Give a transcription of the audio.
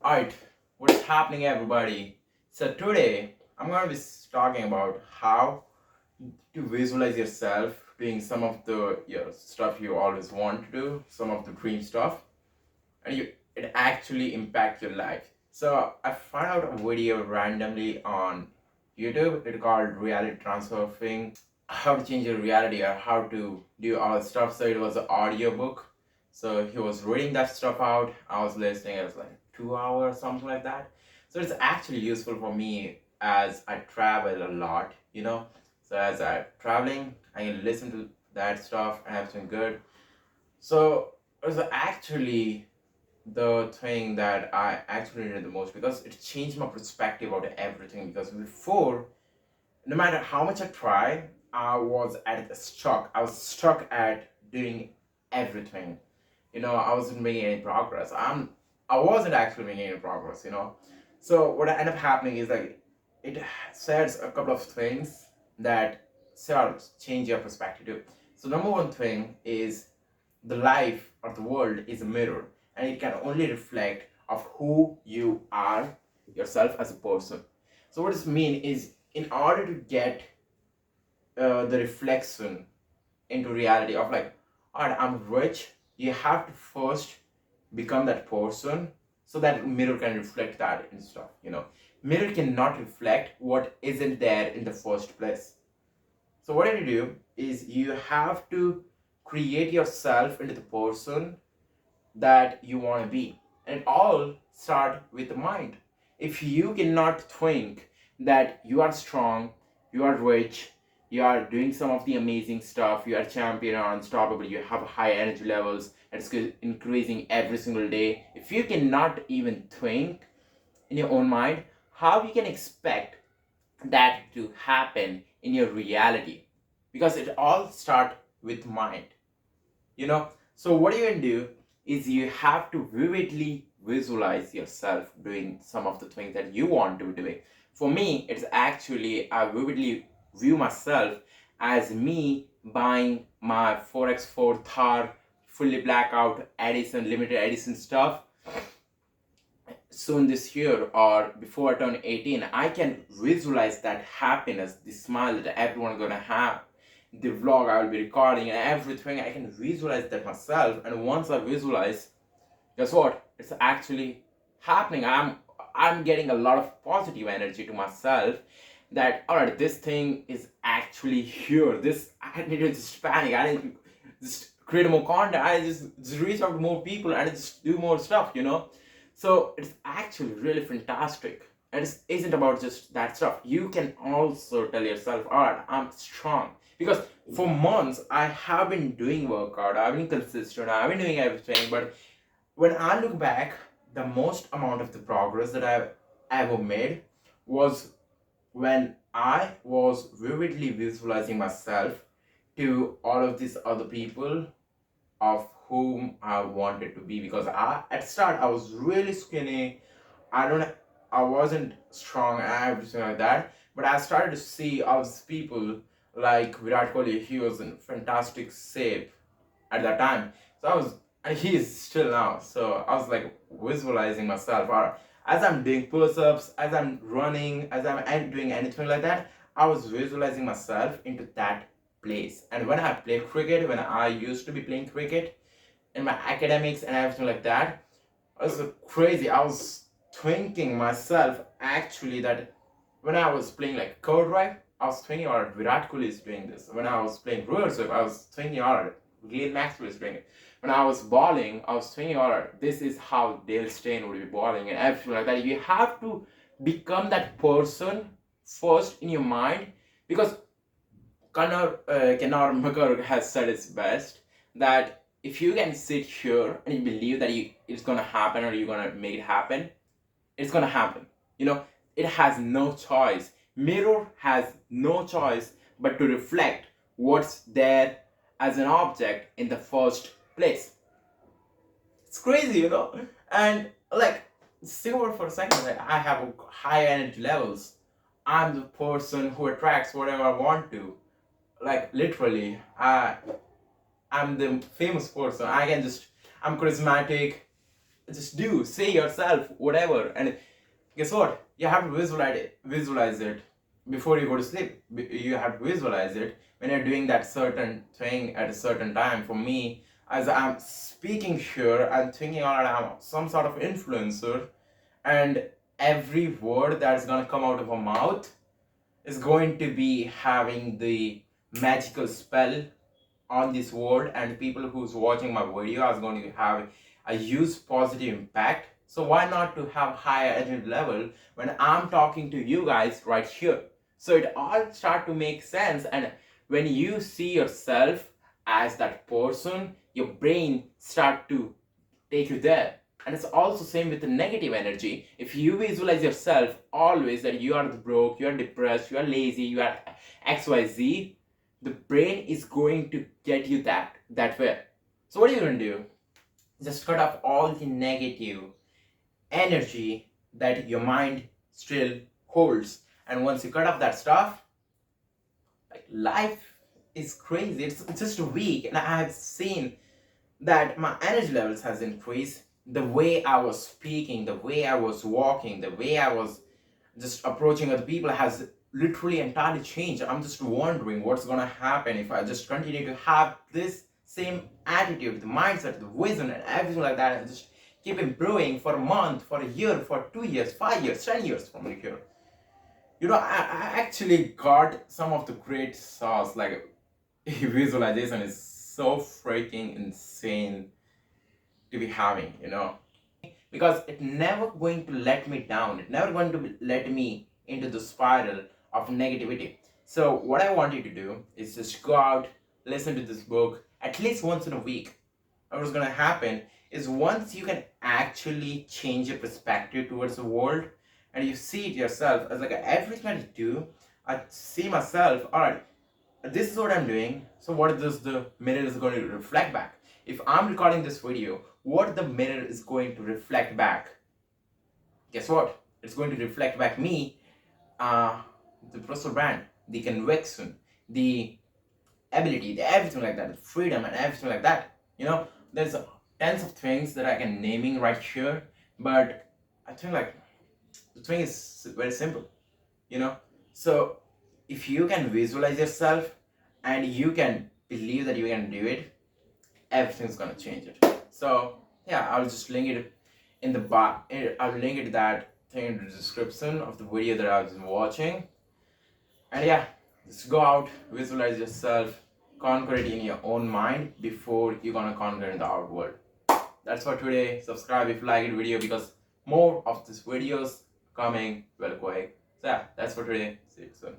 Alright, what is happening, everybody? So, today I'm going to be talking about how to visualize yourself doing some of the stuff you always want to do, some of the dream stuff, and it actually impacts your life. So, I found out a video randomly on YouTube. It's called Reality Transferring, how to change your reality or how to do all the stuff. So, it was an audio book. So he was reading that stuff out. I was listening. It was like 2 hours, something like that. So it's actually useful for me as I travel a lot, you know. So as I'm traveling, I can listen to that stuff and have some good. So it was actually the thing that I actually needed the most because it changed my perspective about everything. Because before, no matter how much I tried, I was at stuck. I was stuck at doing everything. I wasn't making any progress. I wasn't actually making any progress. So what ended up happening is like it says a couple of things that sort of change your perspective. So number one thing is the life or the world is a mirror, and it can only reflect of who you are yourself as a person. So what does it mean is in order to get the reflection into reality of like, all right, I'm rich, you have to first become that person so that mirror can reflect that and stuff. Mirror cannot reflect what isn't there in the first place. So what you do is you have to create yourself into the person that you want to be, and it all start with the mind. If you cannot think that you are strong, you are rich, you are doing some of the amazing stuff, you are champion or unstoppable, you have high energy levels and it's increasing every single day, if you cannot even think in your own mind, how you can expect that to happen in your reality? Because it all start with mind. So what you can do is you have to vividly visualize yourself doing some of the things that you want to be doing. For me, it's actually I vividly view myself as me buying my 4x4 Thar fully blackout edition, limited edition stuff soon this year or before I turn 18. I can visualize that happiness, the smile that everyone gonna have, the vlog I will be recording and everything. I can visualize that myself, and once I visualize, guess what? It's actually happening. I'm getting a lot of positive energy to myself that alright, this thing is actually here. This I need to just panic. I need to just create more content. I just reach out to more people and just do more stuff. So it's actually really fantastic. And it isn't about just that stuff. You can also tell yourself, alright, I'm strong. Because for months I have been doing workout, I've been consistent, I've been doing everything, but when I look back, the most amount of the progress that I've ever made was when I was vividly visualizing myself to all of these other people of whom I wanted to be. Because at start I was really skinny. I wasn't strong and everything like that. But I started to see all these people like Virat Kohli. He was in fantastic shape at that time. So I was, and he is still now. So I was like visualizing myself, or as I'm doing push-ups, as I'm running, as I'm doing anything like that, I was visualizing myself into that place. And when I play cricket, when I used to be playing cricket in my academics and everything like that, it was crazy. I was thinking myself actually that when I was playing like Code Drive, I was thinking, alright, Virat Kohli is doing this. When I was playing Ruler Swift, I was thinking, alright, Glenn Maxwell is doing it. When I was bowling, I was thinking, alright, this is how Dale Steyn would be bowling and everything like that. You have to become that person first in your mind, because Kenar McGurk has said it best that if you can sit here and you believe that it's gonna happen or you're gonna make it happen, it's gonna happen. It has no choice. Mirror has no choice but to reflect what's there as an object in the first place. It's crazy. And like, think about for a second, like I have high energy levels. I'm the person who attracts whatever I want to. Like literally, I'm the famous person. I'm charismatic. just do, say yourself, whatever. And guess what? You have to visualize it before you go to sleep. You have to visualize it when you're doing that certain thing at a certain time. For me, as I'm speaking here, I'm thinking, all right, I'm some sort of influencer, and every word that's gonna come out of my mouth is going to be having the magical spell on this world, and people who's watching my video are going to have a huge positive impact. So why not to have higher energy level when I'm talking to you guys right here? So it all start to make sense, and when you see yourself as that person, your brain start to take you there. And it's also same with the negative energy. If you visualize yourself always that you are broke, you are depressed, you are lazy, you are XYZ, the brain is going to get you that way. So what are you going to do? Just cut off all the negative energy that your mind still holds. And once you cut off that stuff, like, life is crazy. It's just a week, and I have seen that my energy levels has increased. The way I was speaking, the way I was walking, the way I was just approaching other people has literally entirely changed. I'm just wondering what's gonna happen if I just continue to have this same attitude, the mindset, the vision, and everything like that, and just keep improving for a month, for a year, for 2 years, 5 years, 10 years from here. I actually got some of the great sauce. Like, visualization is so freaking insane to be having, because it never going to let me down. It never going to let me into the spiral of negativity. So what I want you to do is just go out, listen to this book at least once in a week. And what's gonna happen is, once you can actually change your perspective towards the world, and you see it yourself as like everything I do, I see myself, all right, this is what I'm doing. So what is this the mirror is going to reflect back? If I'm recording this video, what the mirror is going to reflect back? Guess what? It's going to reflect back me, the personal brand, the conviction, the ability, the everything like that, the freedom and everything like that. There's tens of things that I can naming right here, but I think like the thing is very simple. So if you can visualize yourself and you can believe that you can do it, everything's gonna change it. So yeah, I'll just link it in the bar. I'll link it that thing in the description of the video that I was watching. And yeah, just go out, visualize yourself, conquer it in your own mind before you're gonna conquer in the out world. That's for today. Subscribe if you like the video, because more of these videos coming real quick. So yeah, that's for today. See you soon.